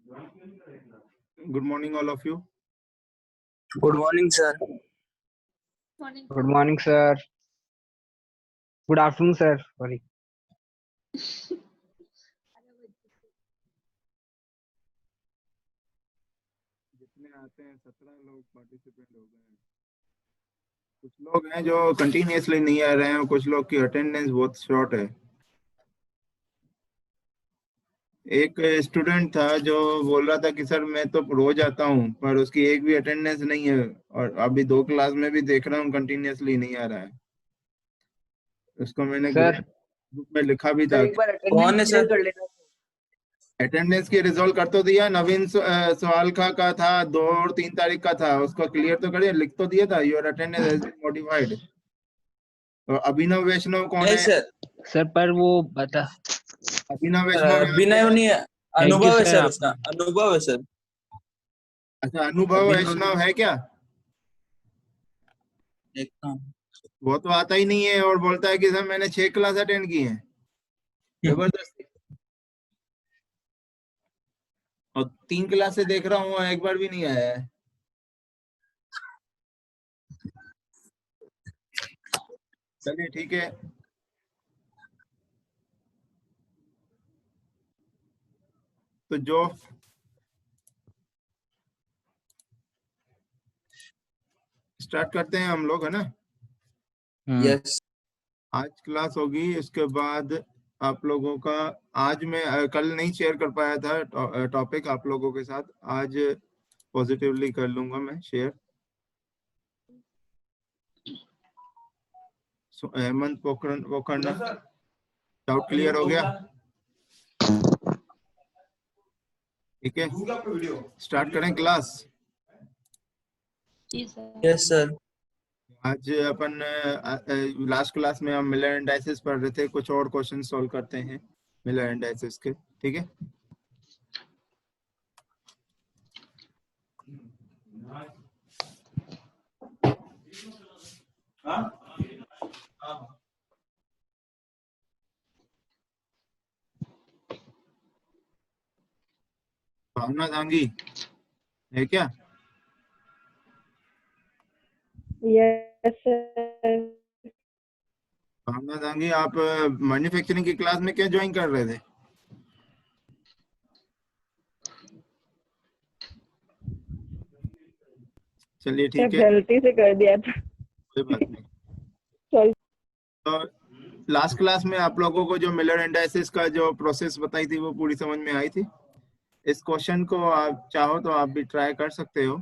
Good morning, all of you. Good morning, sir. Morning. Good morning, sir. Good afternoon, sir. Sorry. जितने आते हैं 17 लोग participant हो गए हैं। कुछ लोग हैं जो कंटिन्यूअसली नहीं आ रहे हैं और कुछ लोग की अटेंडेंस बहुत शॉर्ट है। एक स्टूडेंट था जो बोल रहा था कि सर मैं तो रोज आता हूँ पर उसकी एक भी अटेंडेंस नहीं है और अभी 2 क्लास में भी देख रहा हूँ कंटिन्यूअसली नहीं आ रहा है। उसको मैंने सर ग्रुप में लिखा भी सर था। एक बार कौन है अटेंडेंस सर? कर लेना। अटेंडेंस की रिजल्ट कर तो दिया। नवीन सवाल का था 2 और 3 तारीख का था, उसको क्लियर तो करिए, लिख तो दिया था your attendance has been modified. तो अभिनव वैष्णव कौन नहीं है? सर, पर वो बता। अभिनव वैष्णव यहाँ बिना पे है? नहीं है, Thank you, अनुभव है sir, सर, आपका। उसका अनुभव है सर। अच्छा, अनुभव वैष्णव है क्या? देखता हूँ। वो तो आता ही नहीं है और बोलता है कि सर मैंने 6 क्लास अटेंड की हैं जबरदस्ती। और 3 क्लास से देख रहा हूँ एक बार भी नहीं आया है। चलिए ठीक है। तो जो स्टार्ट करते हैं हम लोग, है ना? यस आज क्लास होगी, इसके बाद आप लोगों का आज मैं कल नहीं शेयर कर पाया था टॉपिक आप लोगों के साथ, आज पॉजिटिवली कर लूंगा मैं share. Hemant Pokhran doubt clear हो गया? ठीक है, स्टार्ट करें क्लास। जी सर। Yes sir. आज अपन लास्ट क्लास में हम मिलर एंड डाइसिस पढ़ रहे थे, कुछ और क्वेश्चन सॉल्व करते हैं मिलर एंड डाइसिस के। ठीक है, भावना दांगी है क्या? Yes sir. भावना दांगी, आप मैन्युफैक्चरिंग की क्लास में क्या ज्वाइन कर रहे थे? चलिए सर ठीक है, गलती से कर दिया था। कोई बात नहीं। चल तो लास्ट क्लास में आप लोगों को जो मिलर एंड डाइसिस का जो प्रोसेस बताई थी वो पूरी समझ में आई थी? इस क्वेश्चन को आप चाहो तो आप भी ट्राई कर सकते हो।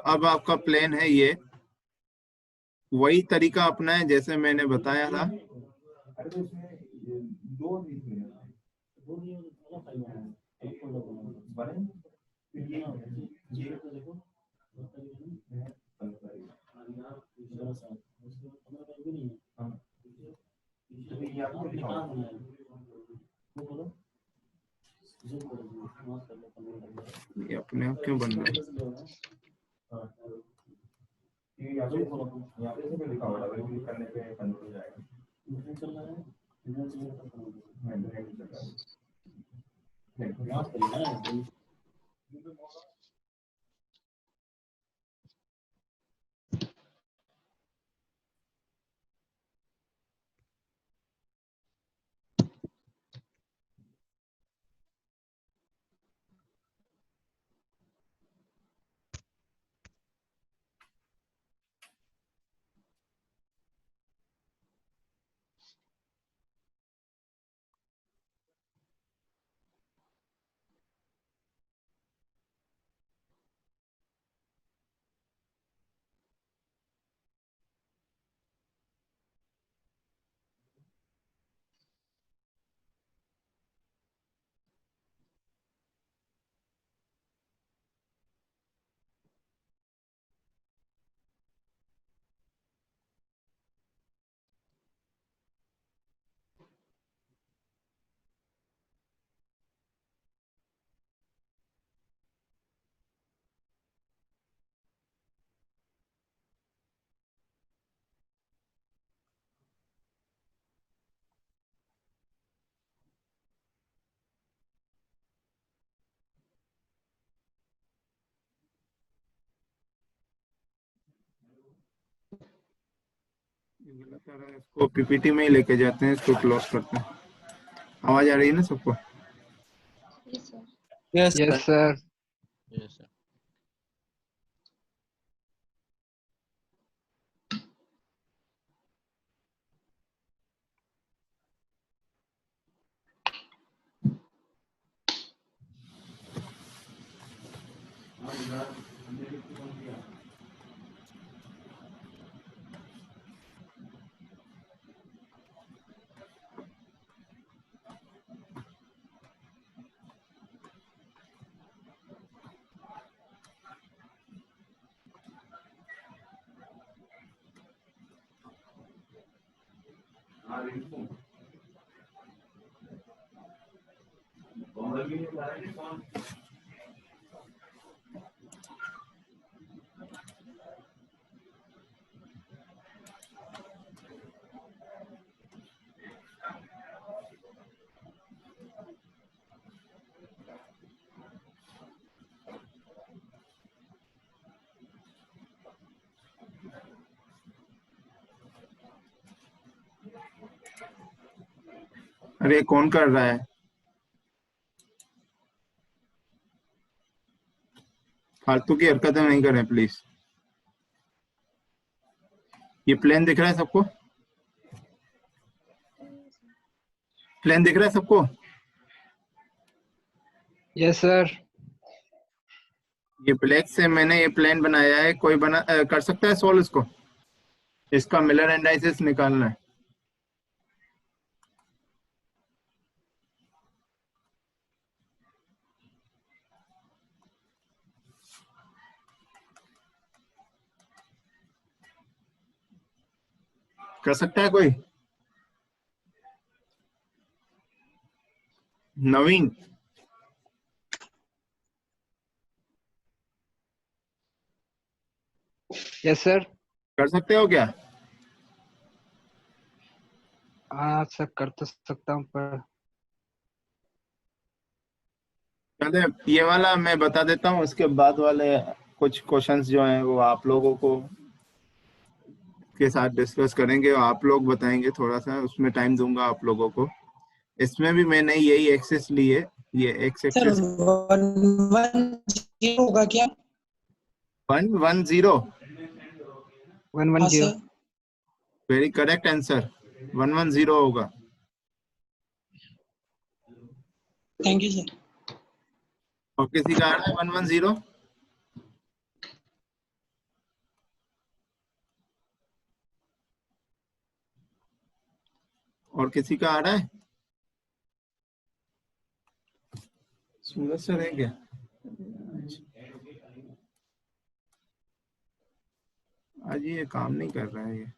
अब आपका प्लान है ये, वही तरीका अपनाएं जैसे मैंने बताया था। ये अपने आप क्यों बन रहा है? इसको पीपीटी में ही लेके जाते हैं, इसको क्लोज करते हैं। आवाज आ रही है ना सबको? Yes, sir. Yes, Yes, sir. sir. Yes, sir. अरे कौन कर रहा है? फालतू की हरकतें नहीं करें प्लीज। ये प्लेन दिख रहा है सबको? प्लेन दिख रहा है सबको? Yes, sir. ये ब्लैक से मैंने ये प्लेन बनाया है, कोई कर सकता है सोल्व इसको? इसका मिलर एनालिसिस निकालना है। कर सकता है कोई? नवीन? Yes, sir. कर सकते हो क्या? हाँ सर, कर तो सकता हूँ पर चले ये वाला मैं बता देता हूँ, उसके बाद वाले कुछ क्वेश्चंस जो हैं वो आप लोगों को के साथ डिस्कस करेंगे, आप लोग बताएंगे, थोड़ा सा उसमें टाइम दूंगा आप लोगों को। इसमें भी मैंने यही एक्सेस ली है, ये एक्स सर एक्सेस 110 होगा क्या? 110। 110. हाँ सर, वेरी करेक्ट आंसर, 110 होगा। Thank you sir. और किसी का आ रहा है 110? और किसी का आ रहा है? सूरज सर है क्या? आज ये काम नहीं कर रहा है ये।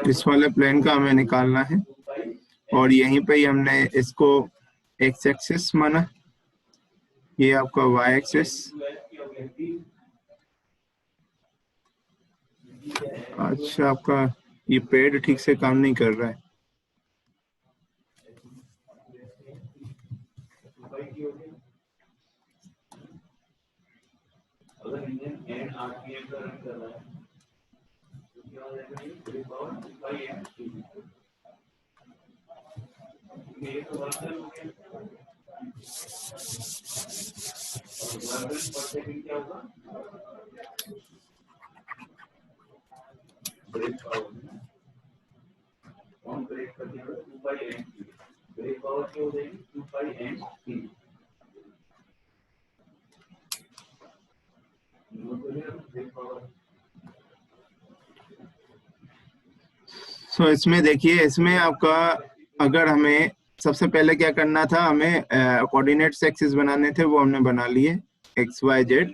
इस वाले प्लेन का हमें निकालना है और यहीं पे ही हमने इसको एक्स एक्सिस माना, ये आपका वाई एक्सिस। अच्छा, आपका ये पेड ठीक से काम नहीं कर रहा है। सो इसमें देखिए, इसमें आपका अगर हमें सबसे पहले क्या करना था, हमें कोऑर्डिनेट्स एक्सिस बनाने थे, वो हमने बना लिए एक्स वाई जेड।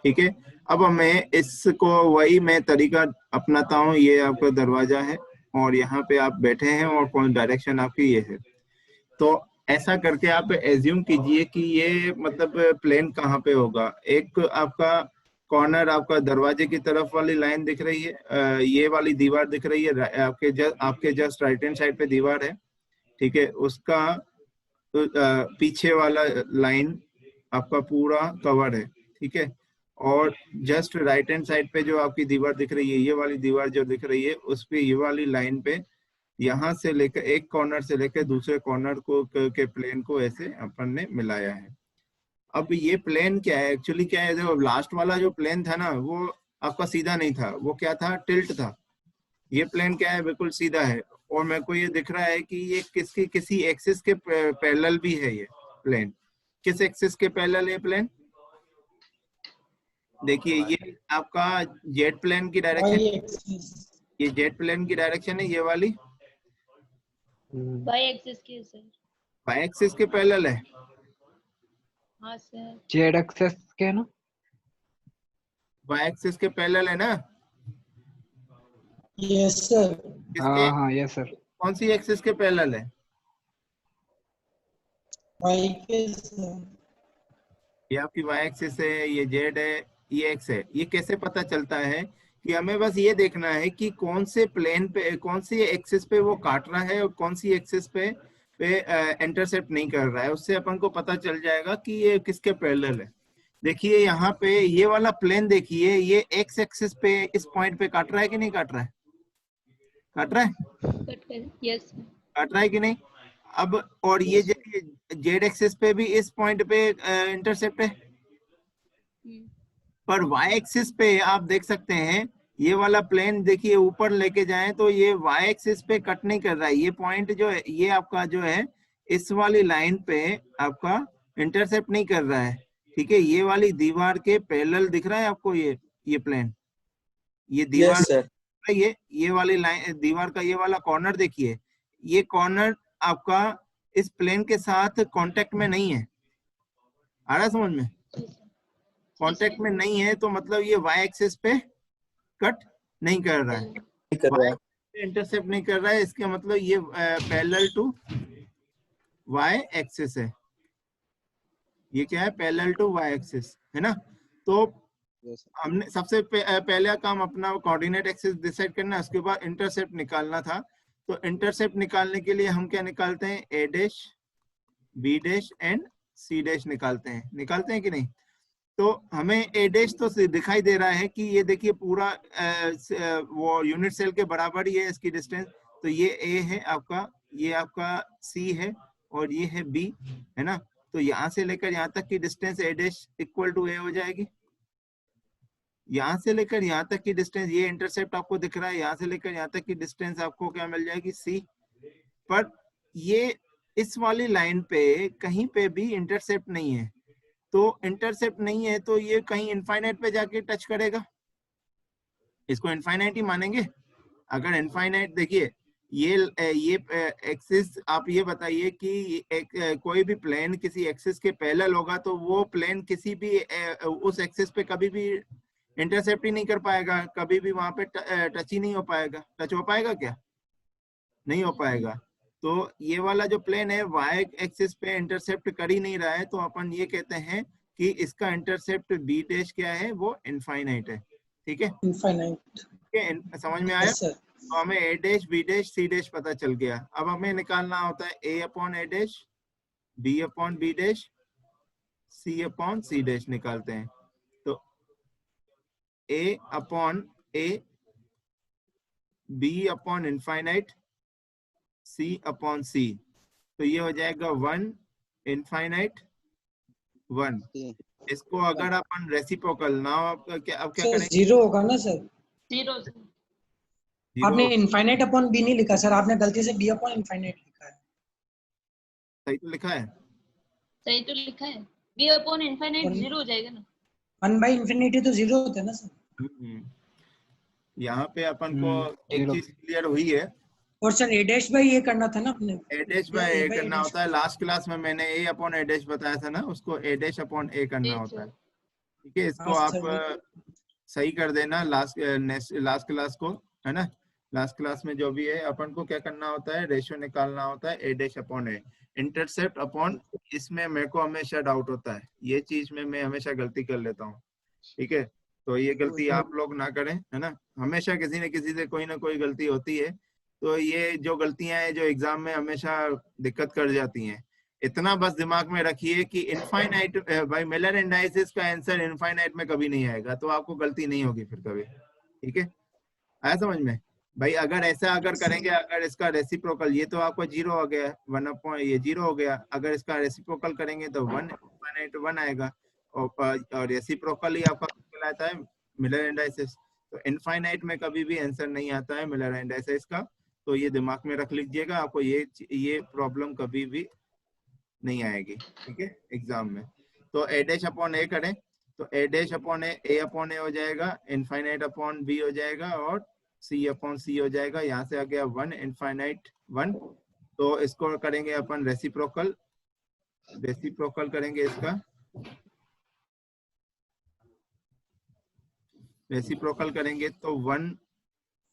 ठीक है, अब हमें इसको वही मैं तरीका अपनाता हूँ। ये आपका दरवाजा है और यहाँ पे आप बैठे हैं और कौन डायरेक्शन आपकी ये है। तो ऐसा करके आप एज्यूम कीजिए कि ये मतलब प्लेन कहाँ पे होगा। एक आपका कॉर्नर आपका दरवाजे की तरफ वाली लाइन दिख रही है, ये वाली दीवार दिख रही है, आपके जस्ट राइट हैंड साइड पे दीवार है। ठीक है, उसका पीछे वाला लाइन आपका पूरा कवर है। ठीक है, और जस्ट राइट हैंड साइड पे जो आपकी दीवार दिख रही है, ये वाली दीवार जो दिख रही है, उस पे ये वाली लाइन पे यहाँ से लेकर एक कॉर्नर से लेकर दूसरे कॉर्नर को के प्लेन को ऐसे अपन ने मिलाया है। अब ये प्लेन क्या है, एक्चुअली क्या है, देखो लास्ट वाला जो प्लेन था ना, वो आपका सीधा नहीं था, वो क्या था, टिल्ट था। ये प्लेन क्या है, बिल्कुल सीधा है। और मेरे को ये दिख रहा है कि ये किसी एक्सिस के पैरेलल भी है। ये प्लेन किस एक्सिस के पैरेलल है प्लेन? देखिए, ये आपका जेट प्लेन की डायरेक्शन, ये जेट प्लेन की डायरेक्शन है, ये वाली वाई एक्सिस की है सर। वाई एक्सिस के पैरेलल है। हाँ सर। जेड एक्सेस के ना, वाई एक्सिस के पैरेलल है ना? Yes sir. किसके, हाँ यस सर। कौन सी एक्सिस के पैरेलल है? वाई के सर। ये आपकी वाई एक्सिस है, ये जेड है, ये एक्स है। ये कैसे पता चलता है कि हमें बस ये देखना है कि कौन से प्लेन पे, कौन सी एक्सिस पे वो काट रहा है और कौन सी एक्सिस पे इंटरसेप्ट नहीं कर रहा है। उससे अपन को पता चल जाएगा कि ये किसके पैरेलल है। देखिए यहाँ पे ये वाला प्लेन देखिए, ये एक्स एक्सिस पे इस पॉइंट पे काट रहा है कि नहीं काट रहा है? काट रहा है, कट कर, यस सर। काट रहा है कि नहीं? अब और ये जेड एक्सिस पे भी इस पॉइंट पे इंटरसेप्ट है। पर वाई एक्सिस पे आप देख सकते हैं, ये वाला प्लेन देखिए ऊपर लेके जाएं तो ये वाई एक्सिस पे कट नहीं कर रहा है। ये पॉइंट जो है, ये आपका जो है, इस वाली लाइन पे आपका इंटरसेप्ट नहीं कर रहा है। ठीक है, ये वाली दीवार के पैरेलल दिख रहा है आपको ये प्लेन, ये दीवार। Yes sir. ये वाली लाइन दीवार का ये वाला कॉर्नर देखिए, ये कॉर्नर आपका इस प्लेन के साथ कांटेक्ट में नहीं है। आ रहा समझ में? कांटेक्ट में नहीं है तो मतलब ये वाई एक्सिस पे कट नहीं कर रहा है, वाई इंटरसेप्ट नहीं कर रहा है। इसका मतलब ये पैरेलल टू वाई एक्सिस है। ये क्या है, पैरेलल टू वाई एक्सिस है ना। तो हमने सबसे पहला काम अपना कोऑर्डिनेट एक्सिस डिसाइड करना है, उसके बाद इंटरसेप्ट निकालना था। तो इंटरसेप्ट निकालने के लिए हम क्या निकालते हैं, A dash, B dash and C dash निकालते हैं कि नहीं? तो हमें ए डैश तो दिखाई दे रहा है कि ये देखिए पूरा वो यूनिट सेल के बराबर ही है इसकी डिस्टेंस। तो ये ए है आपका, ये आपका सी है और ये है बी, है ना। तो यहाँ से लेकर यहाँ तक की distance A dash equal to A हो जाएगी। यहाँ से लेकर यहाँ तक की डिस्टेंस, ये इंटरसेप्ट आपको दिख रहा है, यहाँ से लेकर यहाँ तक की डिस्टेंस आपको क्या मिल जाएगी, सी। पर ये इस वाली लाइन पे कहीं पे भी इंटरसेप्ट नहीं है। तो इंटरसेप्ट नहीं है तो ये कहीं इनफाइनाइट पे जाके टच करेगा, इसको इनफाइनाइट ही मानेंगे। अगर इनफाइनाइट, देखिए ये एक्सिस, आप ये बताइए कि कोई भी प्लेन किसी एक्सिस के पैरेलल होगा तो वो प्लेन किसी भी उस एक्सिस पे कभी भी इंटरसेप्ट ही नहीं कर पाएगा, कभी भी वहां पे टच ही नहीं हो पाएगा। टच हो पाएगा क्या? नहीं हो पाएगा। तो ये वाला जो प्लेन है वाई एक्सिस पे इंटरसेप्ट कर ही नहीं रहा है, तो अपन ये कहते हैं कि इसका इंटरसेप्ट बी डैश क्या है, वो इनफाइनाइट है। ठीक है, इनफाइनाइट। ठीक है, समझ में आया? Yes sir. तो हमें A dash, B dash, C dash पता चल गया। अब हमें निकालना होता है A upon A dash, B upon B dash, C upon C dash निकालते हैं। तो A upon A B upon infinite C upon C, तो ये हो जाएगा 1 इनफाइनाइट 1। इसको अगर अपन रेसिप्रोकल नाउ अब क्या सर करेंगे? 0 होगा ना सर? 0 सर। आपने 0 इनफाइनाइट अपॉन बी नहीं लिखा सर, आपने गलती से बी अपॉन इनफाइनाइट लिखा है। सही तो लिखा है। सही तो लिखा है, बी अपॉन इनफाइनाइट 0 हो जाएगा ना। 1 बाई इन्फिनिटी तो 0 होता है ना सर? यहाँ पे अपन को एक zero. चीज क्लियर हुई है, और सर ए डैश बाई ए करना था ना अपने। ए डैश बाय ए करना होता है। लास्ट क्लास में मैंने ए अपॉन ए डैश बताया था ना, उसको ए डैश अपॉन ए करना होता है। ठीक है, इसको हाँ आप सर, सही कर देना लास्ट क्लास को, है ना। लास्ट क्लास में जो भी है अपन को क्या करना होता है, रेशियो निकालना होता है ए डैश अपॉन ए, इंटरसेप्ट अपॉन, इसमें मेरे को हमेशा डाउट होता है, ये चीज में मैं हमेशा गलती कर लेता हूँ। ठीक है, तो ये गलती आप लोग ना करें, है ना। हमेशा किसी न किसी से कोई ना कोई गलती होती है, तो ये जो गलतियां हैं जो एग्जाम में हमेशा दिक्कत कर जाती हैं। इतना बस दिमाग में रखिए कि इनफाइनाइट भाई मिलर इंडाइसिस का आंसर इनफाइनाइट में कभी नहीं आएगा, तो आपको गलती नहीं होगी फिर कभी। ठीक है, आया समझ में भाई? अगर ऐसा अगर करेंगे, अगर इसका रेसिप्रोकल, ये तो आपको 0 हो गया, 1 ये 0 हो गया, अगर इसका रेसिप्रोकल करेंगे तो 1 इनफाइनाइट 1 आएगा, और रेसिप्रोकल ही आपका कहलाता है मिलर इंडाइसिस। तो इनफाइनाइट में कभी भी आंसर नहीं आता है मिलर इंडाइसिस का, तो ये दिमाग में रख लीजिएगा, आपको ये प्रॉब्लम कभी भी नहीं आएगी। ठीक है, एग्जाम में। तो ए डैश अपॉन ए करें, तो ए डैश अपॉन ए अपॉन ए हो जाएगा, इनफाइनाइट अपॉन बी हो जाएगा, और सी अपॉन सी हो जाएगा। यहाँ से आ गया 1 इनफाइनाइट 1। तो इसको करेंगे अपन रेसिप्रोकल, रेसिप्रोकल करेंगे इसका, रेसिप्रोकल करेंगे तो 1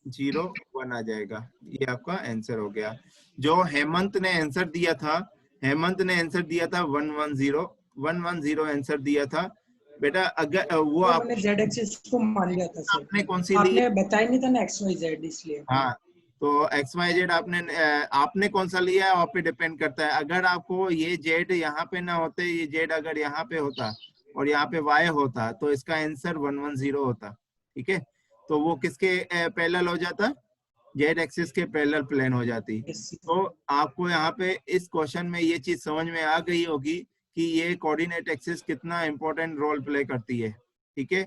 0 1 आ जाएगा। ये आपका आंसर हो गया। जो हेमंत ने आंसर दिया था, हेमंत ने आंसर दिया था 110 आंसर दिया था बेटा। अगर वो तो मैंने जेड एक्सिस को मान लिया था सर, आपने कौन सी ली? आपने बताया नहीं था ना एक्स वाई जेड, इसलिए। हाँ, तो एक्स वाई जेड आपने कौन सा लिया है आप पे डिपेंड करता है। अगर आपको ये जेड यहाँ पे ना होते, ये जेड अगर यहाँ पे होता और यहाँ पे वाई होता, तो इसका आंसर 110 होता। ठीक है, तो वो किसके पैरेलल हो जाता? जेड एक्सिस के पैरेलल प्लेन हो जाती। तो आपको यहाँ पे इस क्वेश्चन में ये चीज समझ में आ गई होगी कि ये कोऑर्डिनेट एक्सिस कितना इंपॉर्टेंट रोल प्ले करती है। ठीक है,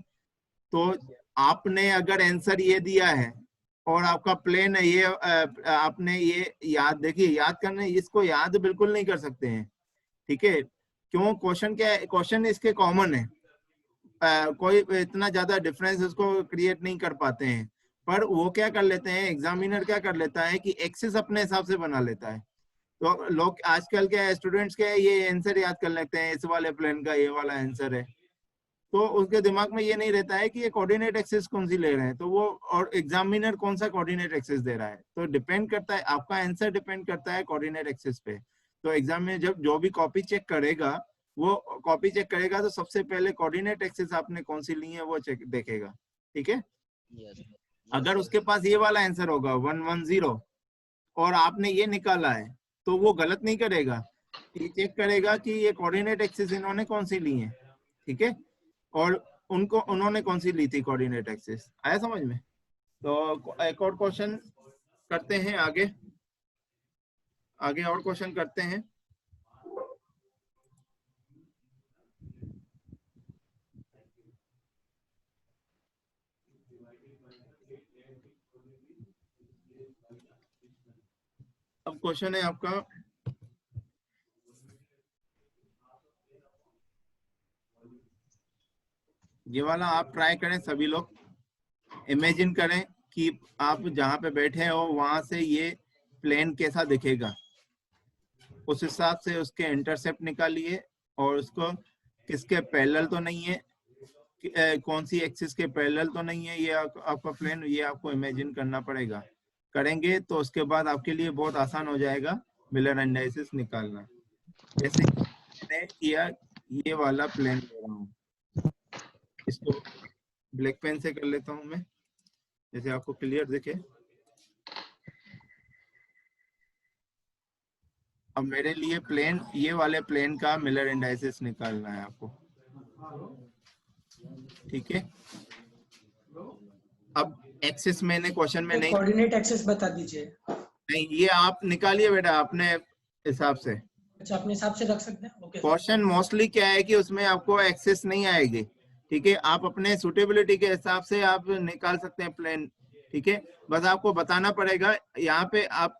तो आपने अगर आंसर ये दिया है और आपका प्लेन है ये, आपने ये याद, देखिए याद करने, इसको याद बिल्कुल नहीं कर सकते हैं। ठीक है, क्यों? क्वेश्चन क्या है, क्वेश्चन इसके कॉमन है, कोई इतना ज्यादा डिफरेंस उसको क्रिएट नहीं कर पाते हैं। पर वो क्या कर लेते हैं, एग्जामिनर क्या कर लेता है कि एक्सिस अपने हिसाब से बना लेता है। तो लोग आजकल के स्टूडेंट्स के ये आंसर याद कर लेते हैं, इस वाले प्लेन का ये वाला आंसर है, तो उसके दिमाग में ये नहीं रहता है कि ये कोऑर्डिनेट एक्सिस कौन सी ले रहे हैं, तो वो, और एग्जामिनर कौन सा कोऑर्डिनेट एक्सिस दे रहा है। तो डिपेंड करता है, आपका आंसर डिपेंड करता है कोऑर्डिनेट एक्सिस पे। तो एग्जामिनर जब जो भी कॉपी चेक करेगा, वो कॉपी चेक करेगा तो सबसे पहले कोऑर्डिनेट एक्सिस आपने कौन सी ली है वो चेक देखेगा। ठीक है, अगर उसके पास ये वाला आंसर होगा 110 और आपने ये निकाला है, तो वो गलत नहीं करेगा, ये चेक करेगा कि ये कोऑर्डिनेट एक्सिस इन्होंने कौन सी ली है। ठीक है, और उन्होंने कौन सी ली थी कोऑर्डिनेट एक्सिस। आया समझ में? तो एक और क्वेश्चन करते हैं आगे, और क्वेश्चन करते हैं। अब क्वेश्चन है आपका, ये वाला आप ट्राई करें, सभी लोग इमेजिन करें कि आप जहां पे बैठे हो वहां से ये प्लेन कैसा दिखेगा, उस हिसाब से उसके इंटरसेप्ट निकालिए, और उसको किसके पैरेलल तो नहीं है, कौन सी एक्सिस के पैरेलल तो नहीं है ये आपका प्लेन, ये आपको इमेजिन करना पड़ेगा। करेंगे तो उसके बाद आपके लिए बहुत आसान हो जाएगा मिलर इंडाइसिस निकालना। जैसे मैंने किया, ये वाला प्लेन ले रहा हूँ, इसको ब्लैक पेन से कर लेता हूँ मैं, जैसे आपको क्लियर दिखे। अब मेरे लिए प्लेन, ये वाले प्लेन का मिलर इंडाइसिस निकालना है आपको। ठीक है, अब एक्सिस मैंने क्वेश्चन में नहीं, कोऑर्डिनेट एक्सेस बता दीजिए। नहीं ये आप निकालिए बेटा अपने हिसाब से। अच्छा, अपने हिसाब से रख सकते हैं। Okay sir. क्वेश्चन मोस्टली क्या है कि उसमें आपको एक्सेस नहीं आएगी, ठीक है। आप अपने सुटेबिलिटी के हिसाब से आप निकाल सकते हैं प्लेन, ठीक है। बस आपको बताना पड़ेगा यहाँ पे, आप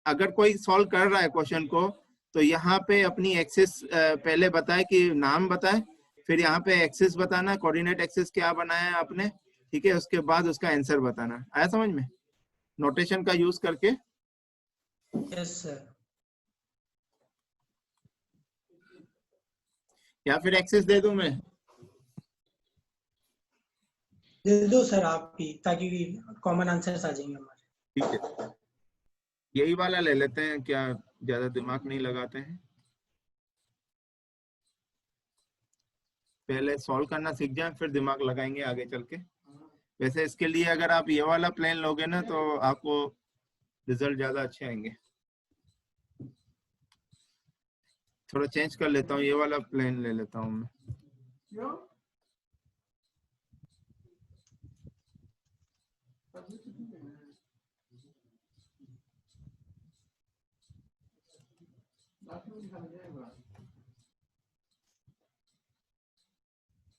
अगर कोई सॉल्व कर रहा है क्वेश्चन को तो यहाँ पे अपनी एक्सेस पहले बताए कि नाम बताए, फिर यहाँ पे एक्सेस बताना, कोऑर्डिनेट एक्सेस क्या बनाया है आपने, ठीक है। उसके बाद उसका आंसर बताना। आया समझ में? नोटेशन का यूज करके। Yes sir. या फिर एक्सेस दे दूं मैं? दे दो सर आप भी, ताकि कॉमन आंसर्स आ जाएंगे हमारे। ठीक है, यही वाला ले लेते हैं, क्या ज्यादा दिमाग नहीं लगाते हैं। पहले सॉल्व करना सीख जाए, फिर दिमाग लगाएंगे आगे चल के। वैसे इसके लिए अगर आप ये वाला प्लेन लोगे ना तो आपको रिजल्ट ज्यादा अच्छे आएंगे। थोड़ा चेंज कर लेता हूँ, ये वाला प्लेन ले लेता हूँ मैं।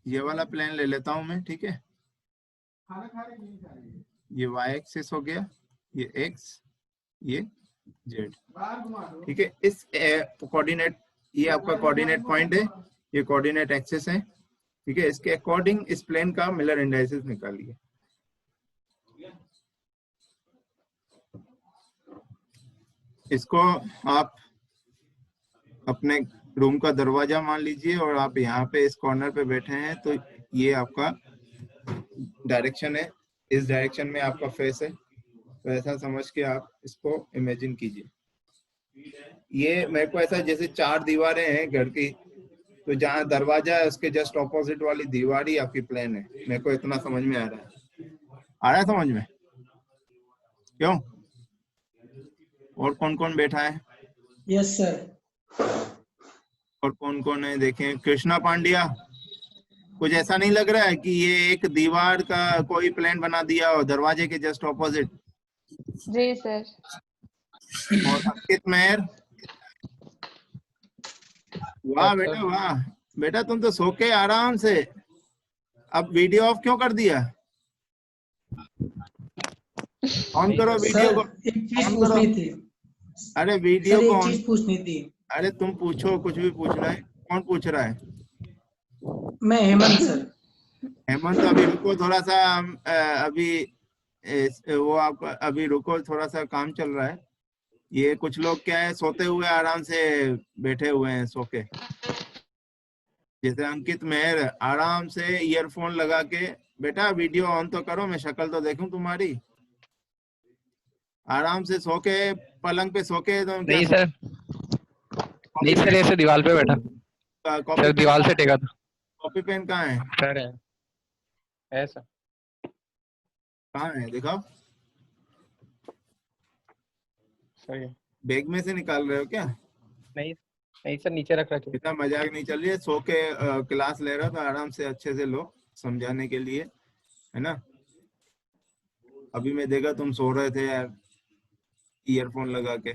ये वाला प्लेन ले लेता हूं मैं, ठीक है। ये y एक्सिस हो गया, ये x, ये z, ठीक है। इस कोऑर्डिनेट, ये आपका कोऑर्डिनेट पॉइंट है, ये कोऑर्डिनेट एक्सिस है, ठीक है। इसके अकॉर्डिंग इस प्लेन का मिलर इंडाइसेस निकालिए। इसको आप अपने रूम का दरवाजा मान लीजिए और आप यहाँ पे इस कॉर्नर पे बैठे हैं, तो ये आपका डायरेक्शन है, इस डायरेक्शन में आपका फेस है, तो ऐसा समझ के आप इसको इमेजिन कीजिए। ये मेरे को ऐसा जैसे 4 दीवारें हैं घर की, तो जहाँ दरवाजा है उसके जस्ट ऑपोजिट वाली दीवार ही आपकी प्लेन है। मेरे को इतना समझ में आ रहा है समझ में? क्यों? और कौन कौन बैठा है? Yes sir. और कौन कौन है देखें? कृष्णा पांड्या, कुछ ऐसा नहीं लग रहा है कि ये एक दीवार का कोई प्लेन बना दिया हो दरवाजे के जस्ट ऑपोजिट? जी सर। और अंकित मेहर, वाह बेटा वाह, बेटा तुम तो सो के आराम से। अब वीडियो ऑफ क्यों कर दिया? ऑन करो वीडियो को। एक चीज पूछनी थी। अरे वीडियो सर को एक ऑन। चीज पूछनी थी। अरे तुम पूछो, कुछ भी पूछना है। कौन पूछ रहा है? मैं हेमंत सर। हेमंत, अभी रुको थोड़ा सा, अभी वो आप अभी रुको, थोड़ा सा काम चल रहा है। ये कुछ लोग क्या है, सोते हुए आराम से बैठे हुए हैं सो के। जैसे अंकित मेहर आराम से ईयरफोन लगा के, बेटा वीडियो ऑन तो करो, मैं शक्ल तो देखूं तुम्हारी। आराम से सो के पलंग पे सो के तो नहीं सर, नहीं सर, ऐसे दीवार पे बैठा सर, दीवार से टेका था। कॉपी पेन कहाँ है? सर है ऐसा। कहाँ है दिखाओ। सर बैग में से निकाल रहे हो क्या? नहीं, नहीं सर, नीचे रख रखे। इतना मजाक नहीं चल रही है। सो के क्लास ले रहा था, आराम से अच्छे से लो, समझाने के लिए, है ना। अभी मैं देखा तुम सो रहे थे यार, ईयरफोन लगा के।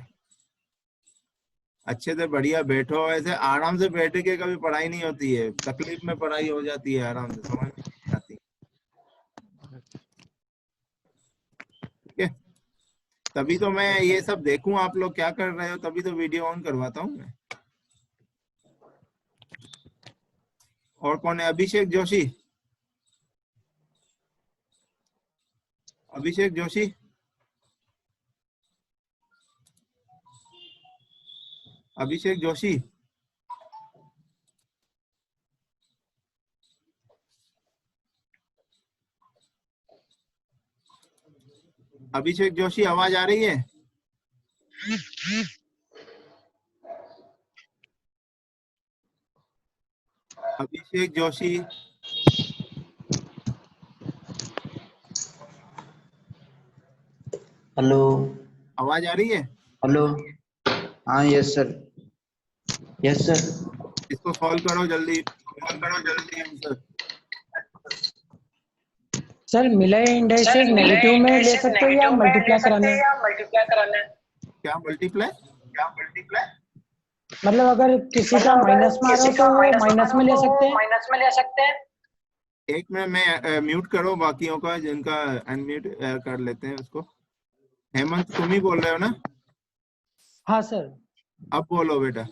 अच्छे से बढ़िया बैठो, ऐसे आराम से बैठ के कभी पढ़ाई नहीं होती है, तकलीफ में पढ़ाई हो जाती है, आराम से समझ में आती है, ठीक है। तभी तो मैं ये सब देखूं आप लोग क्या कर रहे हो, तभी तो वीडियो ऑन करवाता हूँ मैं। और कौन है? अभिषेक जोशी, अभिषेक जोशी, अभिषेक जोशी, अभिषेक जोशी, आवाज आ रही है? अभिषेक जोशी, हेलो, आवाज आ रही है? हेलो। हाँ यस सर, यस सर। इसको सॉल्व करो जल्दी। सर मिला इंडाइसेस नेगेटिव में ले सकते हैं या मल्टीप्लाई कराना है? क्या मल्टीप्लाई? मतलब अगर किसी का माइनस में आ रहा हो तो वो माइनस में ले सकते हैं? एक मिनट में म्यूट करो बाकियों का, जिनका अनम्यूट कर लेते हैं उसको। हेमंत तुम ही बोल रहे हो ना? हाँ सर। अब बोलो बेटा।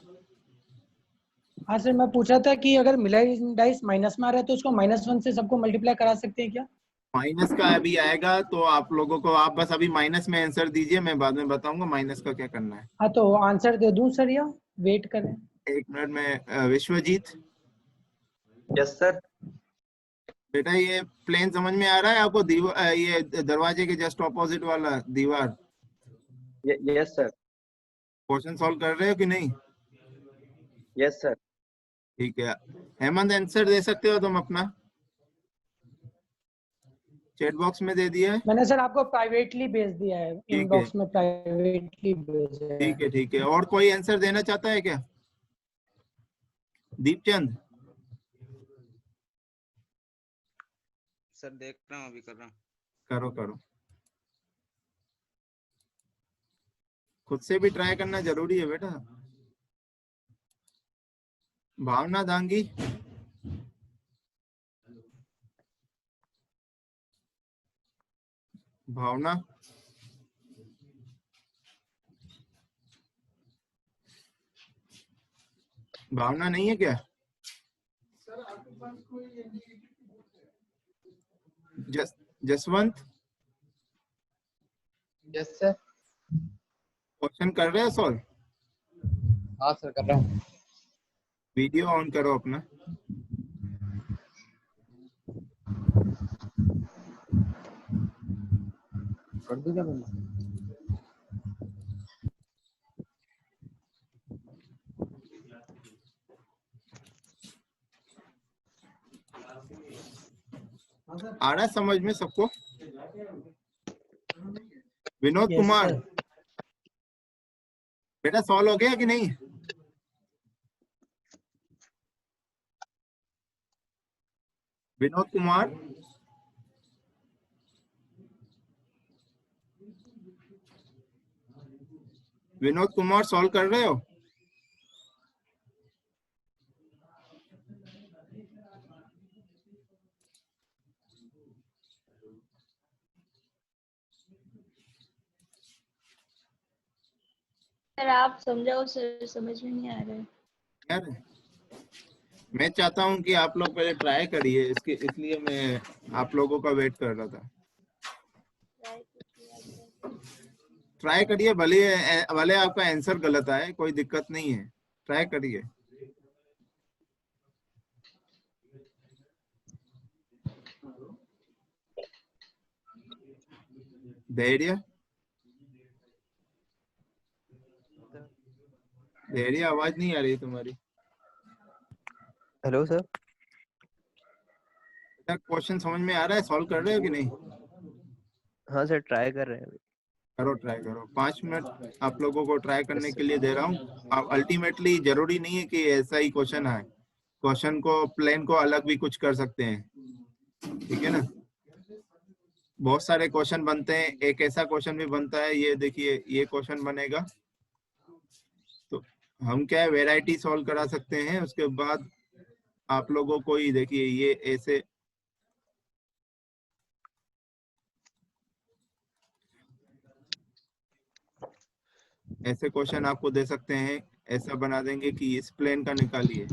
हाँ सर, मैं पूछा था कि अगर मिला इंडाइस माइनस में आ रहा है तो उसको -1 से सबको मल्टीप्लाई करा सकते हैं क्या? माइनस का अभी आएगा तो आप लोगों को, आप बस अभी माइनस में आंसर दीजिए, मैं बाद में बताऊंगा माइनस का क्या करना है। हाँ तो आंसर दे दूं सर या वेट करें? एक मिनट में विश्वजीत। Yes sir. बेटा ये प्लेन समझ में आ रहा है आपको? दीवार, ये दरवाजे के जस्ट ऑपोजिट वाला दीवार। Yes sir. क्वेश्चन सॉल्व कर रहे हो कि नहीं? Yes sir. ठीक है, हेमंत आंसर दे सकते हो तुम अपना? चैट बॉक्स में दे दिया है। मैंने सर आपको प्राइवेटली भेज दिया है, इनबॉक्स में प्राइवेटली भेजा है। ठीक है। और कोई आंसर देना चाहता है क्या? दीपचंद। सर देख रहा हूँ, अभी कर रहा हूँ। करो। खुद से भी ट्राई करना जरूरी है बेटा। भावना दांगी। भावना। भावना नहीं है क्या? जसवंत। Yes sir. क्वेश्चन कर रहे हो सॉल्व? हाँ सर कर रहा हूँ। वीडियो ऑन करो अपना। कर दूँ क्या मैंने? आ रहा है समझ में सबको? विनोद Yes, कुमार। sir. बेटा सॉल्व हो गया कि नहीं? विनोद कुमार। विनोद कुमार सॉल्व कर रहे हो? सर आप समझाओ सर, समझ में नहीं आ रहा है। यार मैं चाहता हूं कि आप लोग पहले ट्राई करिए, इसलिए मैं आप लोगों का वेट कर रहा था। ट्राई करिए, भले आपका आंसर गलत आए, कोई दिक्कत नहीं है, ट्राई करिए। धैर्य। आवाज नहीं आ रही तुम्हारी। Hello sir. क्वेश्चन समझ में आ रहा है? सॉल्व कर रहे हो कि नहीं? हाँ सर, ट्राई कर रहे हैं। ट्राई करो। 5 मिनट आप लोगों को ट्राई करने के लिए दे रहा हूँ। अब अल्टीमेटली जरूरी नहीं है कि ऐसा ही क्वेश्चन आए, क्वेश्चन को प्लेन को अलग भी कुछ कर सकते हैं, ठीक है ना? बहुत सारे क्वेश्चन बनते हैं, एक ऐसा क्वेश्चन भी बनता है, ये देखिए ये क्वेश्चन बनेगा तो हम क्या है वेराइटी सॉल्व करा सकते हैं। उसके बाद आप लोगों को ही देखिए ये ऐसे क्वेश्चन आपको दे सकते हैं। ऐसा बना देंगे कि इस प्लेन का निकालिए,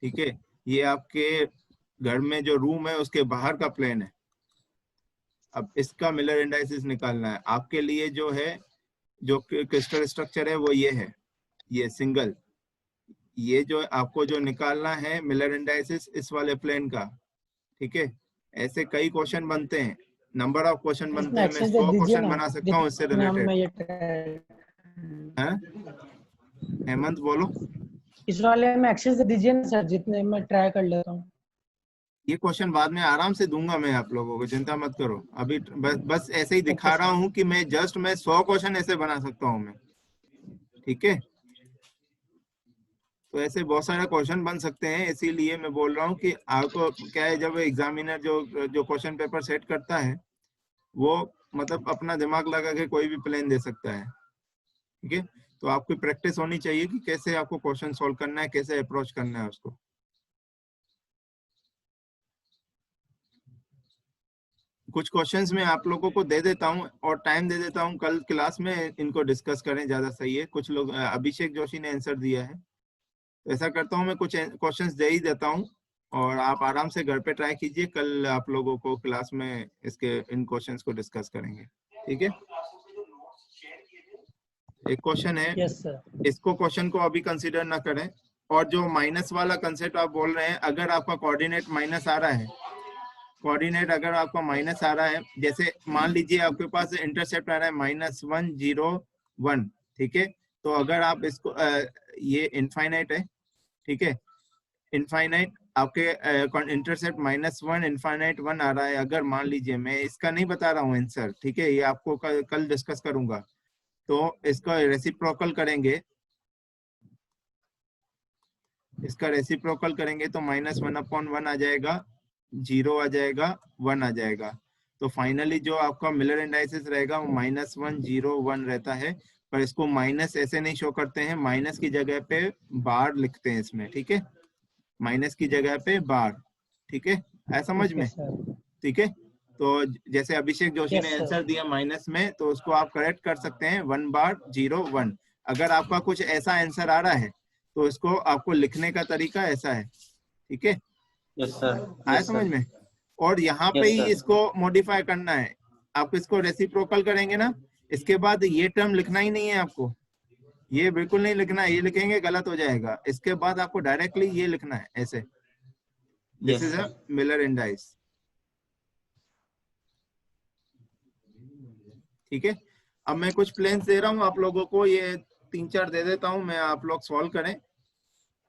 ठीक है? ये आपके घर में जो रूम है उसके बाहर का प्लेन है। अब इसका मिलर इंडाइसिस निकालना है आपके लिए। जो है जो क्रिस्टल स्ट्रक्चर है वो ये है, ये सिंगल। ये जो आपको जो निकालना है मिलर इंडाइसिस इस वाले प्लेन का, ठीक है? ऐसे कई क्वेश्चन बनते हैं, नंबर ऑफ क्वेश्चन बनते हैं। मैं 100 क्वेश्चन बना सकता हूँ इससे रिलेटेड। हेमंत बोलो। इस वाले में एक्सेस दे दीजिए ना सर, जितने मैं ट्राई कर लेता हूँ। ये क्वेश्चन बाद में आराम से दूंगा मैं आप लोगों को, चिंता मत करो। अभी बस ऐसे ही दिखा रहा हूँ कि मैं 100 क्वेश्चन ऐसे बना सकता हूँ मैं, ठीक है? तो ऐसे बहुत सारे क्वेश्चन बन सकते हैं, इसीलिए मैं बोल रहा हूँ कि आपको क्या है, जब एग्जामिनर जो क्वेश्चन पेपर सेट करता है वो मतलब अपना दिमाग लगा के कोई भी प्लान दे सकता है, ठीक है। तो आपकी प्रैक्टिस होनी चाहिए कि कैसे आपको क्वेश्चन सॉल्व करना है, कैसे अप्रोच करना है उसको। कुछ क्वेश्चंस मैं आप लोगों को दे देता हूं और टाइम दे देता हूं, कल क्लास में इनको डिस्कस करें, ज्यादा सही है। कुछ लोग, अभिषेक जोशी ने आंसर दिया है, तो ऐसा करता हूं मैं कुछ क्वेश्चंस दे ही देता हूं और आप आराम से घर पे ट्राई कीजिए। कल आप लोगों को क्लास में इसके इन क्वेश्चंस को डिस्कस करेंगे, ठीक है। एक क्वेश्चन है, यस सर। इसको क्वेश्चन को अभी कंसीडर ना करें। और जो माइनस वाला कंसेप्ट आप बोल रहे हैं, अगर आपका कोऑर्डिनेट माइनस आ रहा है, कोऑर्डिनेट अगर आपका माइनस आ रहा है, जैसे मान लीजिए आपके पास इंटरसेप्ट आ रहा है -1 0 1, ठीक है। तो अगर आप इसको ये इनफाइनाइट है, ठीक है, इनफाइनाइट आपके इंटरसेप्ट -1 इनफाइनाइट 1 आ रहा है। अगर मान लीजिए, मैं इसका नहीं बता रहा हूँ आंसर, ठीक है, ये आपको कल डिस्कस करूंगा। तो इसका रेसिप्रोकल करेंगे, इसका रेसिप्रोकल करेंगे तो -1/1 आ जाएगा, 0 आ जाएगा, 1 आ जाएगा। तो फाइनली जो आपका मिलर इंडाइसिस रहेगा वो -1 0 1 रहता है। पर इसको माइनस ऐसे नहीं शो करते हैं, माइनस की जगह पे बार लिखते हैं इसमें, ठीक है, माइनस की जगह पे बार, ठीक है, है समझ में, ठीक है। तो जैसे अभिषेक जोशी ने आंसर दिया माइनस में, तो उसको आप करेक्ट कर सकते हैं 1 बार 0 1। अगर आपका कुछ ऐसा आंसर आ रहा है तो इसको आपको लिखने का तरीका ऐसा है, ठीक है। Yes sir. आया समझ में। और यहाँ पे ही इसको मॉडिफाई करना है। आप इसको रेसिप्रोकल करेंगे ना, इसके बाद ये टर्म लिखना ही नहीं है आपको, ये बिल्कुल नहीं लिखना है, ये लिखेंगे गलत हो जाएगा। इसके बाद आपको डायरेक्टली ये लिखना है ऐसे, this is a Miller indices, ठीक है। अब मैं कुछ प्लेन्स दे रहा हूँ आप लोगों को, ये 3-4 दे देता हूँ मैं, आप लोग सॉल्व करें।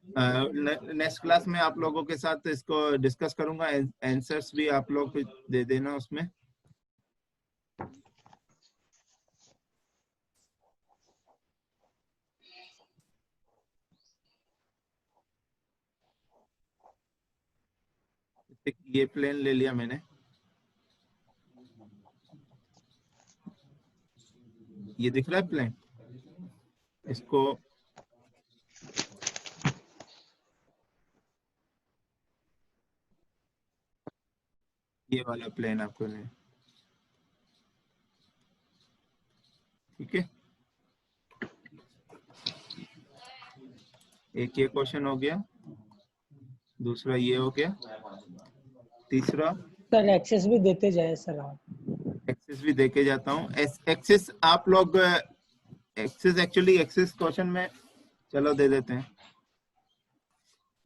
नेक्स्ट क्लास में आप लोगों के साथ इसको डिस्कस करूंगा, आंसर्स भी आप लोग दे देना उसमें। ये प्लेन ले लिया मैंने, ये दिख रहा है प्लेन, इसको ये वाला प्लेन आपको ले, ठीक है। एक ये क्वेश्चन हो गया, दूसरा ये हो गया, तीसरा सर एक्सेस भी देते जाए सर आप। एक्सेस भी देके जाता हूँ। एक्सेस आप लोग, एक्सेस एक्चुअली एक्सेस क्वेश्चन में चलो दे देते हैं,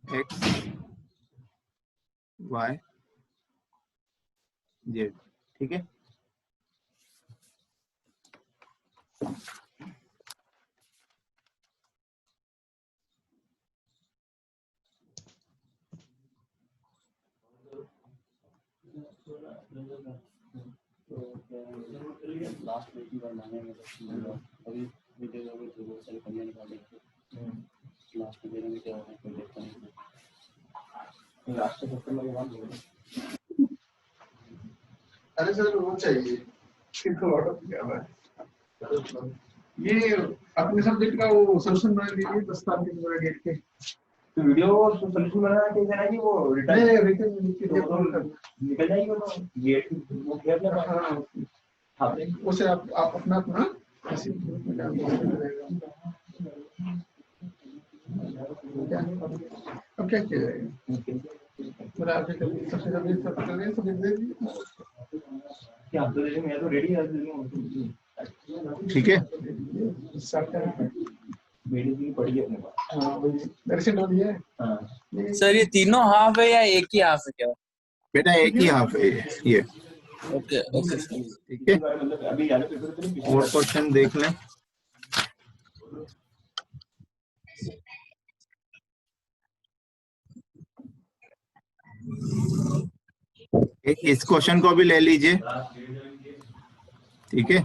एक्स वाई जेड, ठीक है। लास्ट में की बार माने में अभी वीडियो में भी बहुत सारी कमियां निकाल देते हैं, लास्ट में देने में क्या होगा कोई देखता नहीं, लास्ट में सबसे लगे बात हो। अरे सर वो चाहिए किनको ऑर्डर किया हुआ है, ये अपने सब्जेक्ट का वो सोल्यूशन बना लीजिए 10 साल के पूरे डेट के, तो वीडियो सोल्यूशन बनाना कैसे ना कि वो रिटर्न निकल जाएगी, वो गेट वो गेट लगा आपने उसे आप अपना अपना ऐसे अब क्या किया जाएगा, मेरा आपके कभी सबसे कभी सब कर रहे हैं दे दीजिए क्या आप तो मैं तो रेडी है, ठीक है। मेडिसिन पड़ी है अपने पास, दर्शन हो गया है। सर ये तीनों हाफ है या एक ही हाफ है क्या? बेटा एक ही हाफ है ये, ओके ओके ठीक है। और क्वेश्चन देख लें, एक इस क्वेश्चन को भी ले लीजिए, ठीक है।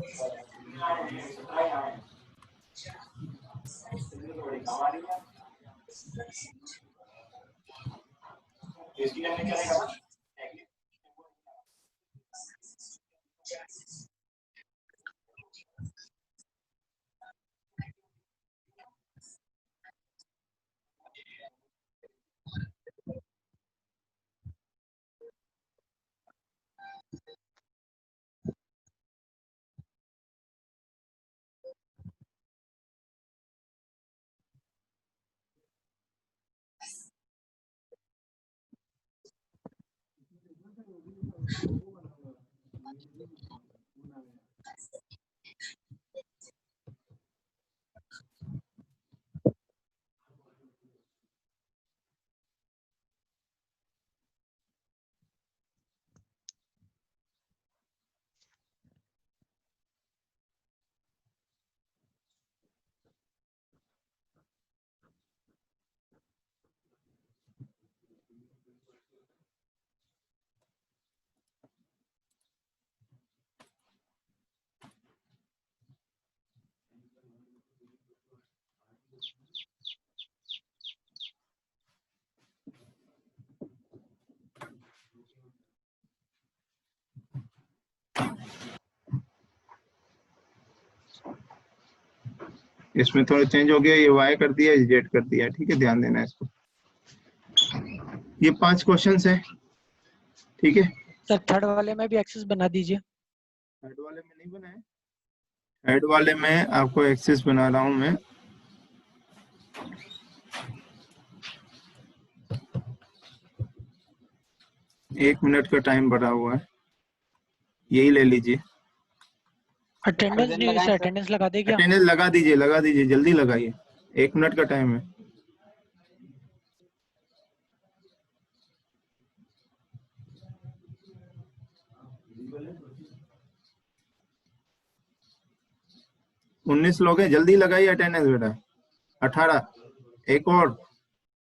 इसमें थोड़ा चेंज हो गया, ये y कर दिया, z कर दिया, ठीक है, ध्यान देना इसको। ये 5 क्वेश्चंस है, ठीक है। सर थर्ड वाले में भी एक्सेस बना दीजिए। थर्ड वाले में नहीं बनाए, थर्ड वाले में आपको एक्सेस बना रहा हूं मैं। एक मिनट का टाइम बढ़ा हुआ है, यही ले लीजिए। अटेंडेंस नहीं हुई सर, अटेंडेंस लगा दे क्या? अटेंडेंस लगा दीजिए, जल्दी लगाइए, 1 मिनट का टाइम है। उन्नीस लोग हैं, जल्दी लगाइए अटेंडेंस बेटा। 18, एक और।